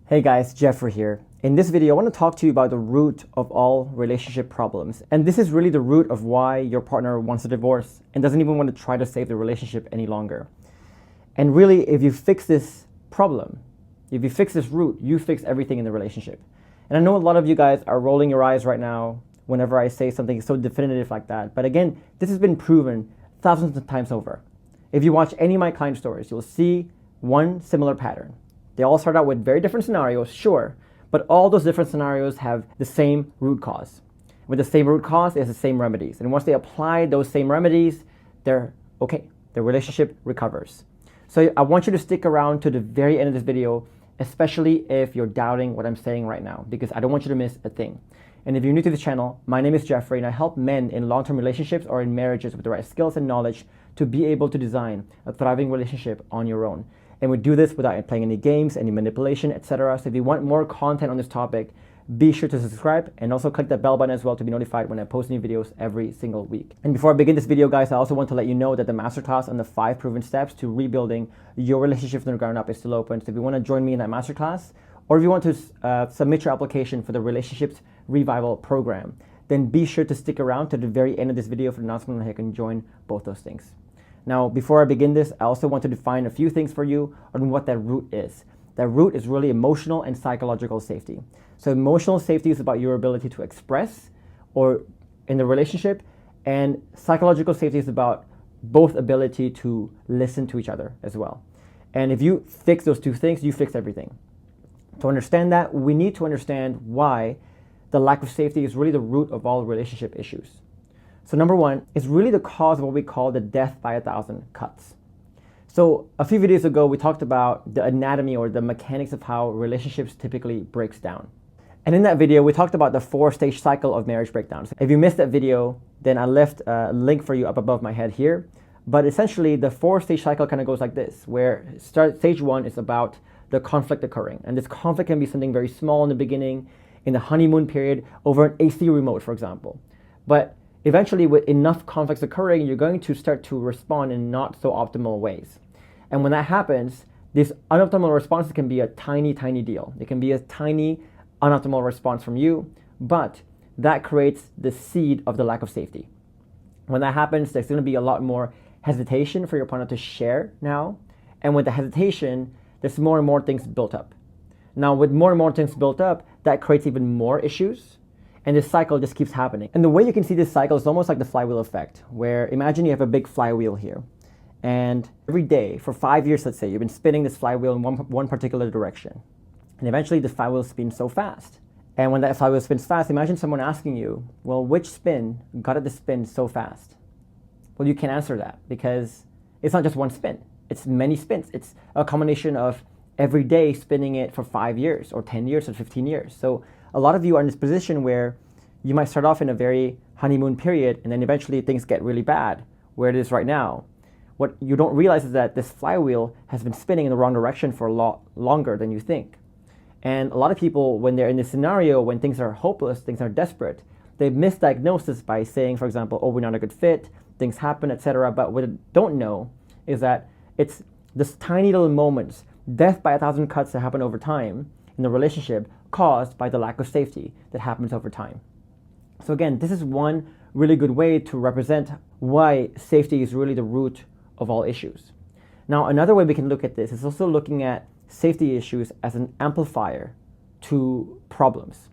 Hey guys, Geoffrey here. In this video, I want to talk to you about the root of all relationship problems. And this is really the root of why your partner wants a divorce and doesn't even want to try to save the relationship any longer. And really, if you fix this problem, if you fix this root, you fix everything in the relationship. And I know a lot of you guys are rolling your eyes right now whenever I say something so definitive like that. But again, this has been proven thousands of times over. If you watch any of my client stories, you'll see one similar pattern. They all start out with very different scenarios, sure, but all those different scenarios have the same root cause. With the same root cause, there's the same remedies. And once they apply those same remedies, they're okay. The relationship recovers. So I want you to stick around to the very end of this video, especially if you're doubting what I'm saying right now, because I don't want you to miss a thing. And if you're new to the channel, my name is Geoffrey, and I help men in long-term relationships or in marriages with the right skills and knowledge to be able to design a thriving relationship on your own. And we do this without playing any games, any manipulation, etc. So if you want more content on this topic, be sure to subscribe and also click that bell button as well to be notified when I post new videos every single week. And before I begin this video, guys, I also want to let you know that the masterclass on the 5 proven steps to rebuilding your relationship from the ground up is still open. So if you want to join me in that masterclass, or if you want to submit your application for the Relationships Revival program, then be sure to stick around to the very end of this video for the announcement on how you can join both those things. Now, before I begin this, I also want to define a few things for you on what that root is. That root is really emotional and psychological safety. So emotional safety is about your ability to express or in the relationship, and psychological safety is about both ability to listen to each other as well. And if you fix those two things, you fix everything. To understand that, we need to understand why the lack of safety is really the root of all relationship issues. So number one, it's really the cause of what we call the death by 1,000 cuts. So a few videos ago, we talked about the anatomy or the mechanics of how relationships typically breaks down. And in that video, we talked about the 4-stage cycle of marriage breakdowns. If you missed that video, then I left a link for you up above my head here. But essentially, the 4-stage cycle kind of goes like this, where stage 1 is about the conflict occurring. And this conflict can be something very small in the beginning, in the honeymoon period, over an AC remote, for example. But eventually, with enough conflicts occurring, you're going to start to respond in not so optimal ways. And when that happens, these unoptimal responses can be a tiny, tiny deal. It can be a tiny, unoptimal response from you, but that creates the seed of the lack of safety. When that happens, there's going to be a lot more hesitation for your partner to share now. And with the hesitation, there's more and more things built up. Now, with more and more things built up, that creates even more issues. And this cycle just keeps happening. And the way you can see this cycle is almost like the flywheel effect, where imagine you have a big flywheel here. And every day, for 5 years, let's say, you've been spinning this flywheel in one particular direction. And eventually the flywheel spins so fast. And when that flywheel spins fast, imagine someone asking you, well, which spin got it to spin so fast? Well, you can't answer that because it's not just one spin. It's many spins. It's a combination of every day spinning it for 5 years or 10 years or 15 years. So a lot of you are in this position where you might start off in a very honeymoon period and then eventually things get really bad, where it is right now. What you don't realize is that this flywheel has been spinning in the wrong direction for a lot longer than you think. And a lot of people, when they're in this scenario, when things are hopeless, things are desperate, they misdiagnose this by saying, for example, oh, we're not a good fit, things happen, etc. But what they don't know is that it's this tiny little moments, death by 1,000 cuts that happen over time in the relationship, caused by the lack of safety that happens over time. So again, this is one really good way to represent why safety is really the root of all issues. Now, another way we can look at this is also looking at safety issues as an amplifier to problems.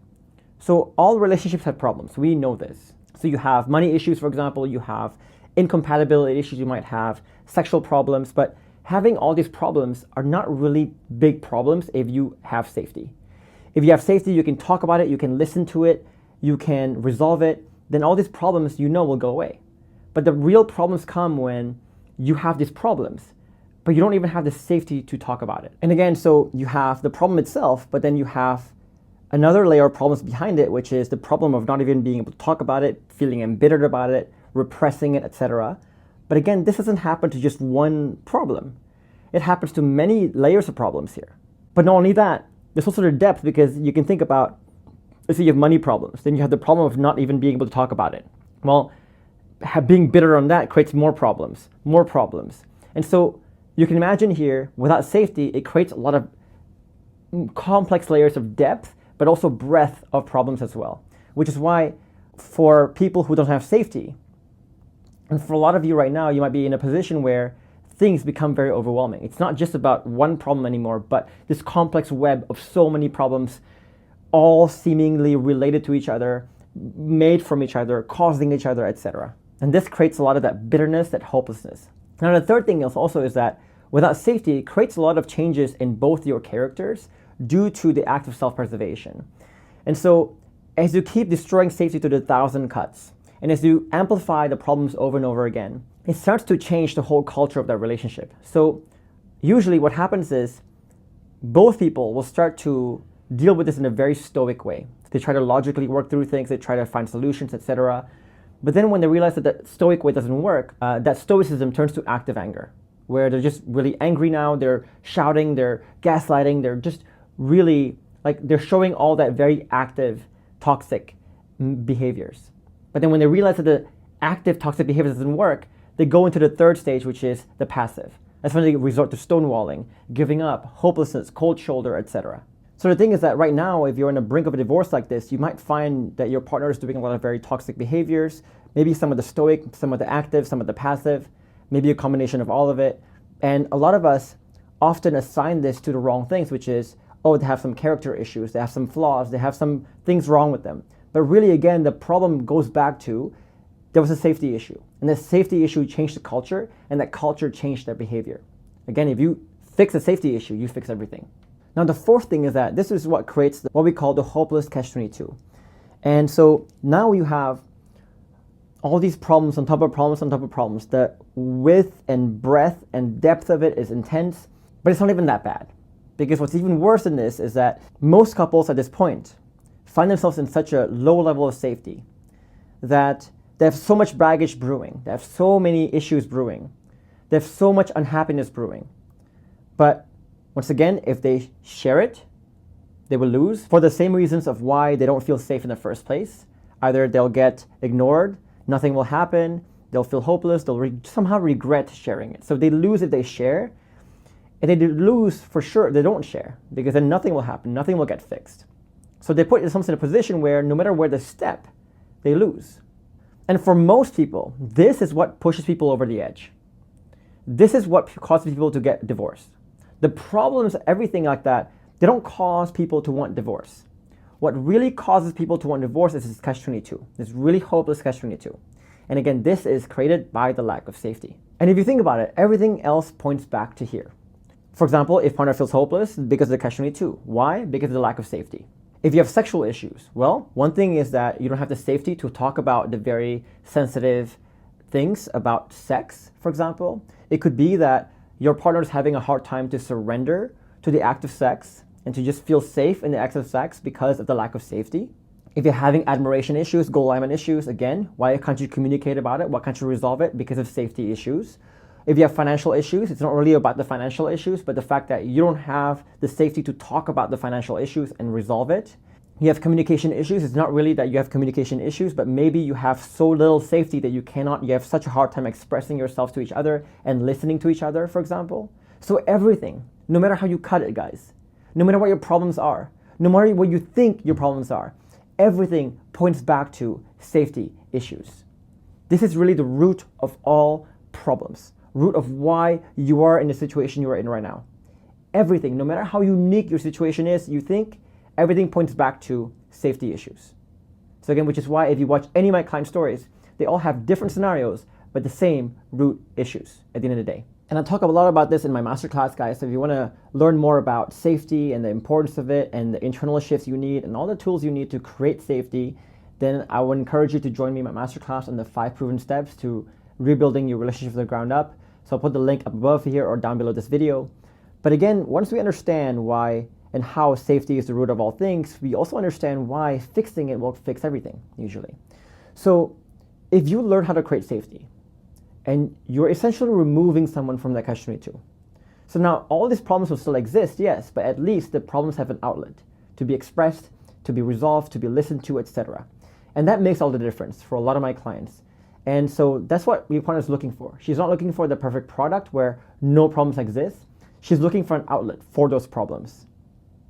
So all relationships have problems. We know this. So you have money issues, for example, you have incompatibility issues, you might have sexual problems, but having all these problems are not really big problems if you have safety. If you have safety, you can talk about it, you can listen to it, you can resolve it, then all these problems will go away. But the real problems come when you have these problems, but you don't even have the safety to talk about it. And again, so you have the problem itself, but then you have another layer of problems behind it, which is the problem of not even being able to talk about it, feeling embittered about it, repressing it, etc. But again, this doesn't happen to just one problem. It happens to many layers of problems here. But not only that, there's also the depth, because you can think about, let's say you have money problems, then you have the problem of not even being able to talk about it. Well, being bitter on that creates more problems. And so you can imagine here, without safety, it creates a lot of complex layers of depth, but also breadth of problems as well. Which is why for people who don't have safety, and for a lot of you right now, you might be in a position where things become very overwhelming. It's not just about one problem anymore, but this complex web of so many problems, all seemingly related to each other, made from each other, causing each other, etc. And this creates a lot of that bitterness, that hopelessness. Now, the third thing also is that without safety, it creates a lot of changes in both your characters due to the act of self-preservation. And so, as you keep destroying safety to the 1,000 cuts, and as you amplify the problems over and over again, it starts to change the whole culture of that relationship. So usually what happens is both people will start to deal with this in a very stoic way. They try to logically work through things, they try to find solutions, etc. But then when they realize that that stoic way doesn't work, that stoicism turns to active anger, where they're just really angry now, they're shouting, they're gaslighting, they're just really, like, they're showing all that very active, toxic behaviors. But then when they realize that the active toxic behavior doesn't work, they go into the third stage, which is the passive. That's when they resort to stonewalling, giving up, hopelessness, cold shoulder, etc. So the thing is that right now, if you're on the brink of a divorce like this, you might find that your partner is doing a lot of very toxic behaviors, maybe some of the stoic, some of the active, some of the passive, maybe a combination of all of it. And a lot of us often assign this to the wrong things, which is, oh, they have some character issues, they have some flaws, they have some things wrong with them. But really, again, the problem goes back to there was a safety issue. And the safety issue changed the culture, and that culture changed their behavior. Again, if you fix a safety issue, you fix everything. Now, the fourth thing is that this is what creates what we call the hopeless catch-22. And so now you have all these problems on top of problems on top of problems. The width and breadth and depth of it is intense, but it's not even that bad. Because what's even worse than this is that most couples at this point find themselves in such a low level of safety that they have so much baggage brewing, they have so many issues brewing, they have so much unhappiness brewing. But once again, if they share it, they will lose for the same reasons of why they don't feel safe in the first place. Either they'll get ignored, nothing will happen, they'll feel hopeless, they'll somehow regret sharing it. So they lose if they share, and they lose for sure if they don't share, because then nothing will happen, nothing will get fixed. So they put themselves in a position where no matter where they step, they lose. And for most people, this is what pushes people over the edge. This is what causes people to get divorced. The problems, everything like that, they don't cause people to want divorce. What really causes people to want divorce is this catch-22, this really hopeless catch-22. And again, this is created by the lack of safety. And if you think about it, everything else points back to here. For example, if partner feels hopeless because of the catch-22. Why? Because of the lack of safety. If you have sexual issues, well, one thing is that you don't have the safety to talk about the very sensitive things about sex, for example. It could be that your partner is having a hard time to surrender to the act of sex and to just feel safe in the act of sex because of the lack of safety. If you're having admiration issues, goal alignment issues, again, why can't you communicate about it? Why can't you resolve it? Because of safety issues. If you have financial issues, it's not really about the financial issues, but the fact that you don't have the safety to talk about the financial issues and resolve it. You have communication issues. It's not really that you have communication issues, but maybe you have so little safety that you have such a hard time expressing yourself to each other and listening to each other, for example. So everything, no matter how you cut it, guys, no matter what your problems are, no matter what you think your problems are, everything points back to safety issues. This is really the root of all problems. Root of why you are in the situation you are in right now. Everything, no matter how unique your situation is, you think, everything points back to safety issues. So again, which is why if you watch any of my client stories, they all have different scenarios, but the same root issues at the end of the day. And I talk a lot about this in my masterclass, guys. So if you want to learn more about safety and the importance of it and the internal shifts you need and all the tools you need to create safety, then I would encourage you to join me in my masterclass on the 5 proven steps to rebuilding your relationship from the ground up. So I'll put the link up above here or down below this video. But again, once we understand why and how safety is the root of all things, we also understand why fixing it will fix everything, usually. So if you learn how to create safety, and you're essentially removing someone from that catch-22. So now all these problems will still exist, yes, but at least the problems have an outlet to be expressed, to be resolved, to be listened to, etc. And that makes all the difference for a lot of my clients. And so that's what your partner is looking for. She's not looking for the perfect product where no problems exist. She's looking for an outlet for those problems.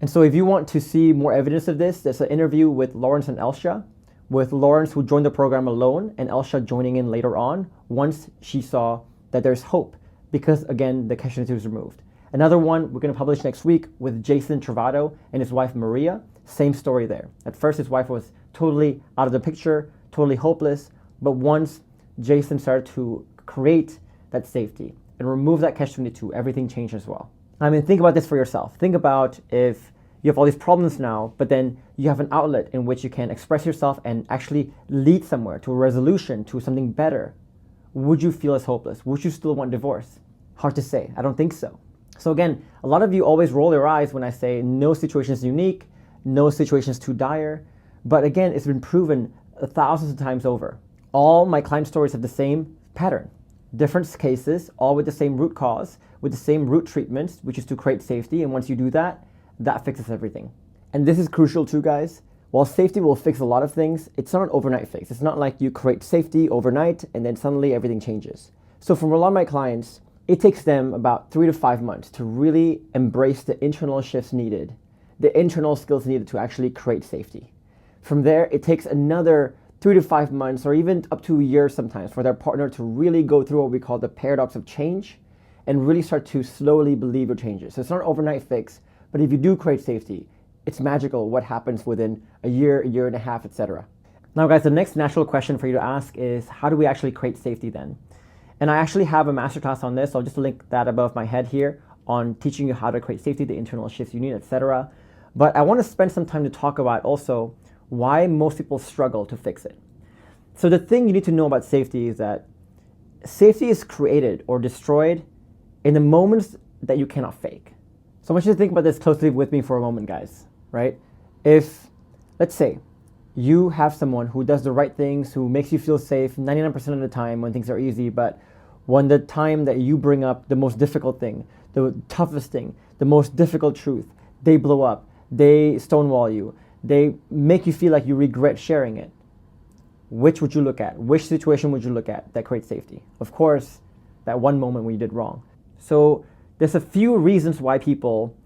And so if you want to see more evidence of this, there's an interview with Lawrence and Elsha, with Lawrence who joined the program alone and Elsha joining in later on once she saw that there's hope because, again, the catch-22 was removed. Another one we're going to publish next week with Jason Travado and his wife Maria. Same story there. At first, his wife was totally out of the picture, totally hopeless, but once Jason started to create that safety and remove that catch-22, everything changed as well. I mean, think about this for yourself. Think about if you have all these problems now, but then you have an outlet in which you can express yourself and actually lead somewhere to a resolution, to something better. Would you feel as hopeless? Would you still want divorce? Hard to say. I don't think so. So again, a lot of you always roll your eyes when I say no situation is unique, no situation is too dire. But again, it's been proven thousands of times over. All my client stories have the same pattern. Different cases, all with the same root cause, with the same root treatments, which is to create safety. And once you do that, that fixes everything. And this is crucial too, guys. While safety will fix a lot of things, it's not an overnight fix. It's not like you create safety overnight and then suddenly everything changes. So for a lot of my clients, it takes them about 3 to 5 months to really embrace the internal shifts needed, the internal skills needed to actually create safety. From there, it takes another 3 to 5 months or even up to a year sometimes for their partner to really go through what we call the paradox of change and really start to slowly believe your changes. So it's not an overnight fix, but if you do create safety, it's magical what happens within a year and a half, etc. Now guys, the next natural question for you to ask is, how do we actually create safety then? And I actually have a masterclass on this. I'll just link that above my head here on teaching you how to create safety, the internal shifts you need, etc. But I want to spend some time to talk about also why most people struggle to fix it. So the thing you need to know about safety is that safety is created or destroyed in the moments that you cannot fake. So I want you to think about this closely with me for a moment, guys, right? If, let's say, you have someone who does the right things, who makes you feel safe 99% of the time when things are easy, but when the time that you bring up the most difficult thing, the toughest thing, the most difficult truth, they blow up, they stonewall you, they make you feel like you regret sharing it. Which would you look at? Which situation would you look at that creates safety? Of course, that one moment when you did wrong. So there's a few reasons why people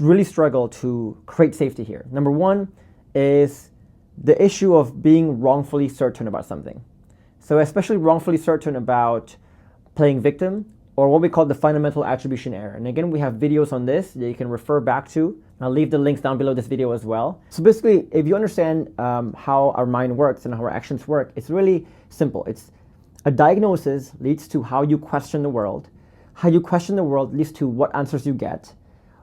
really struggle to create safety here. Number one is the issue of being wrongfully certain about something. So especially wrongfully certain about playing victim, or what we call the fundamental attribution error. And again, we have videos on this that you can refer back to. I'll leave the links down below this video as well. So basically, if you understand how our mind works and how our actions work, it's really simple. It's a diagnosis leads to how you question the world. How you question the world leads to what answers you get.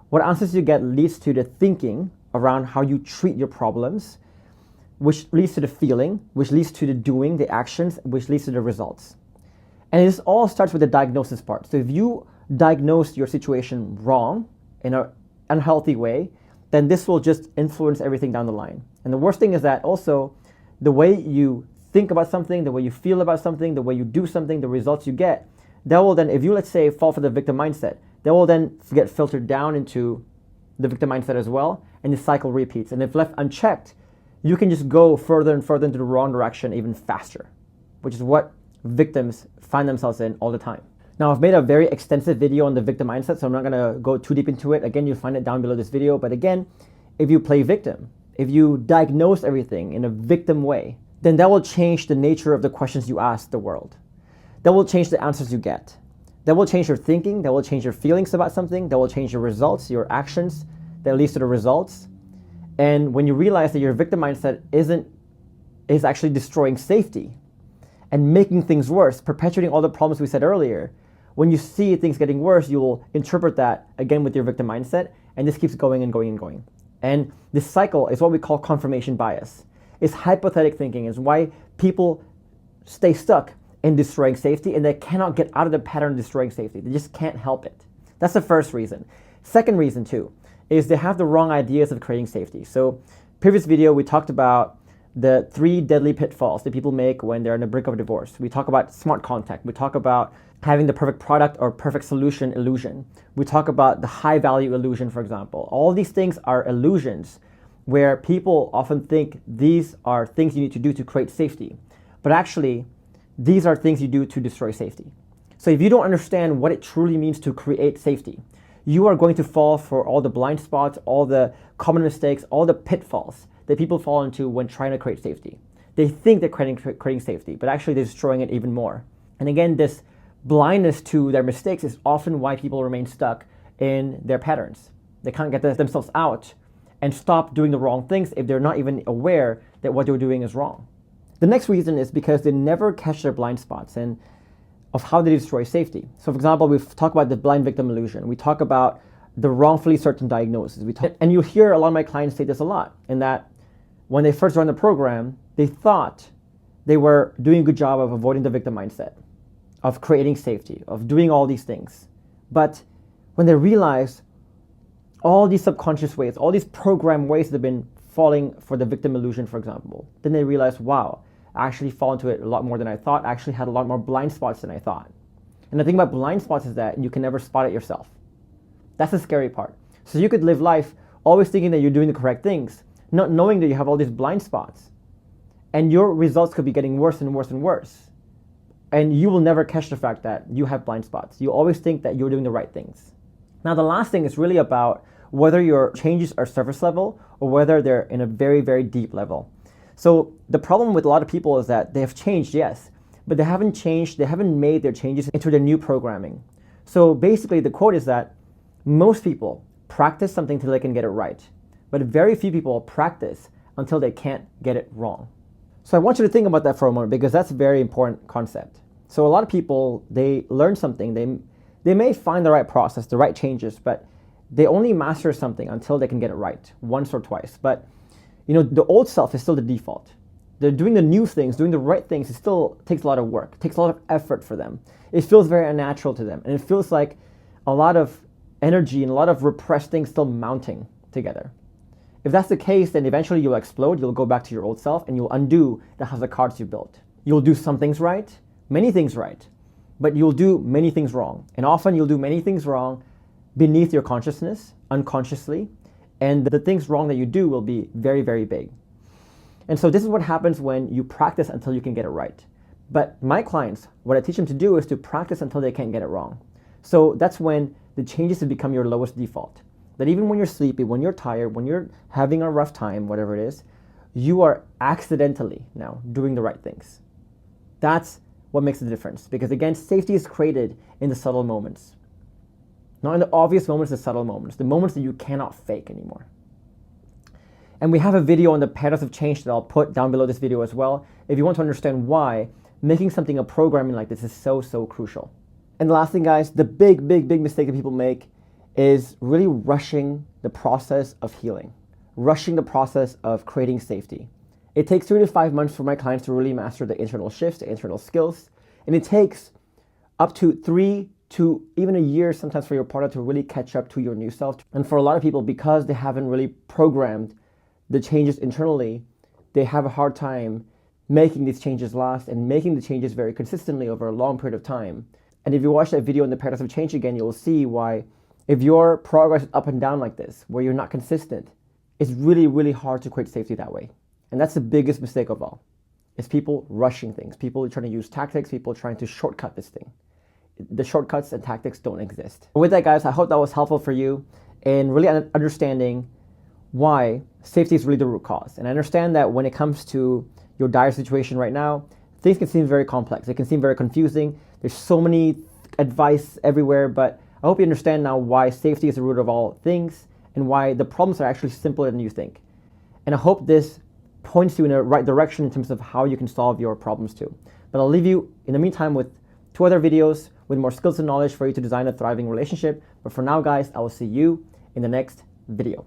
What answers you get leads to the thinking around how you treat your problems, which leads to the feeling, which leads to the doing, the actions, which leads to the results. And this all starts with the diagnosis part. So if you diagnose your situation wrong in an unhealthy way, then this will just influence everything down the line. And the worst thing is that also the way you think about something, the way you feel about something, the way you do something, the results you get, that will then, if you, let's say, fall for the victim mindset, that will then get filtered down into the victim mindset as well, and the cycle repeats. And if left unchecked, you can just go further and further into the wrong direction even faster, which is what victims find themselves in all the time. Now, I've made a very extensive video on the victim mindset, so I'm not gonna go too deep into it. Again, you'll find it down below this video. But again, if you play victim, if you diagnose everything in a victim way, then that will change the nature of the questions you ask the world. That will change the answers you get. That will change your thinking, that will change your feelings about something, that will change your results, your actions, that leads to the results. And when you realize that your victim mindset is actually destroying safety and making things worse, perpetuating all the problems we said earlier, when you see things getting worse, you will interpret that again with your victim mindset, and this keeps going and going and going. And this cycle is what we call confirmation bias. It's hypothetic thinking. It's why people stay stuck in destroying safety and they cannot get out of the pattern of destroying safety. They just can't help it. That's the first reason. Second reason too is they have the wrong ideas of creating safety. So previous video, we talked about the 3 deadly pitfalls that people make when they're on the brink of a divorce. We talk about smart contact. We talk about having the perfect product or perfect solution illusion. We talk about the high value illusion, for example. All these things are illusions where people often think these are things you need to do to create safety. But actually, these are things you do to destroy safety. So if you don't understand what it truly means to create safety, you are going to fall for all the blind spots, all the common mistakes, all the pitfalls that people fall into when trying to create safety. They think they're creating safety, but actually they're destroying it even more. And again, this blindness to their mistakes is often why people remain stuck in their patterns. They can't get themselves out and stop doing the wrong things if they're not even aware that what they're doing is wrong. The next reason is because they never catch their blind spots and of how they destroy safety. So for example, we've talked about the blind victim illusion. We talk about the wrongfully certain diagnosis. And you hear a lot of my clients say this a lot, in that when they first joined the program, they thought they were doing a good job of avoiding the victim mindset, of creating safety, of doing all these things. But when they realize all these subconscious ways, all these programmed ways they've been falling for the victim illusion, for example, then they realize, wow, I actually fall into it a lot more than I thought. I actually had a lot more blind spots than I thought. And the thing about blind spots is that you can never spot it yourself. That's the scary part. So you could live life always thinking that you're doing the correct things, not knowing that you have all these blind spots. And your results could be getting worse and worse and worse. And you will never catch the fact that you have blind spots. You always think that you're doing the right things. Now, the last thing is really about whether your changes are surface level or whether they're in a very, very deep level. So the problem with a lot of people is that they have changed, yes, but they haven't changed, they haven't made their changes into their new programming. So basically the quote is that most people practice something till they can get it right, but very few people practice until they can't get it wrong. So I want you to think about that for a moment, because that's a very important concept. So a lot of people, they learn something, they may find the right process, the right changes, but they only master something until they can get it right, once or twice. But the old self is still the default. They're doing the new things, doing the right things. It still takes a lot of work, takes a lot of effort for them. It feels very unnatural to them. And it feels like a lot of energy and a lot of repressed things still mounting together. If that's the case, then eventually you'll explode, you'll go back to your old self, and you'll undo the house of cards you built. You'll do some things right, many things right, but you'll do many things wrong. And often you'll do many things wrong beneath your consciousness, unconsciously, and the things wrong that you do will be very, very big. And so this is what happens when you practice until you can get it right. But my clients, what I teach them to do is to practice until they can't get it wrong. So that's when the changes have become your lowest default. That even when you're sleepy, when you're tired, when you're having a rough time, whatever it is, you are accidentally now doing the right things. That's what makes the difference. Because again, safety is created in the subtle moments. Not in the obvious moments, the subtle moments, the moments that you cannot fake anymore. And we have a video on the patterns of change that I'll put down below this video as well, if you want to understand why making something a programming like this is so, so crucial. And the last thing, guys, the big mistake that people make is really rushing the process of healing, rushing the process of creating safety. It takes 3 to 5 months for my clients to really master the internal shifts, the internal skills, and it takes up to 3 to even a year sometimes for your partner to really catch up to your new self. And for a lot of people, because they haven't really programmed the changes internally, they have a hard time making these changes last and making the changes very consistently over a long period of time. And if you watch that video on the patterns of change again, you'll see why, if your progress is up and down like this, where you're not consistent, it's really, really hard to create safety that way. And that's the biggest mistake of all, is people rushing things, people trying to use tactics, people trying to shortcut this thing. The shortcuts and tactics don't exist. With that, guys, I hope that was helpful for you in really understanding why safety is really the root cause. And I understand that when it comes to your dire situation right now, things can seem very complex. It can seem very confusing. There's so many advice everywhere, but I hope you understand now why safety is the root of all things and why the problems are actually simpler than you think. And I hope this points you in the right direction in terms of how you can solve your problems too. But I'll leave you in the meantime with 2 other videos with more skills and knowledge for you to design a thriving relationship. But for now, guys, I will see you in the next video.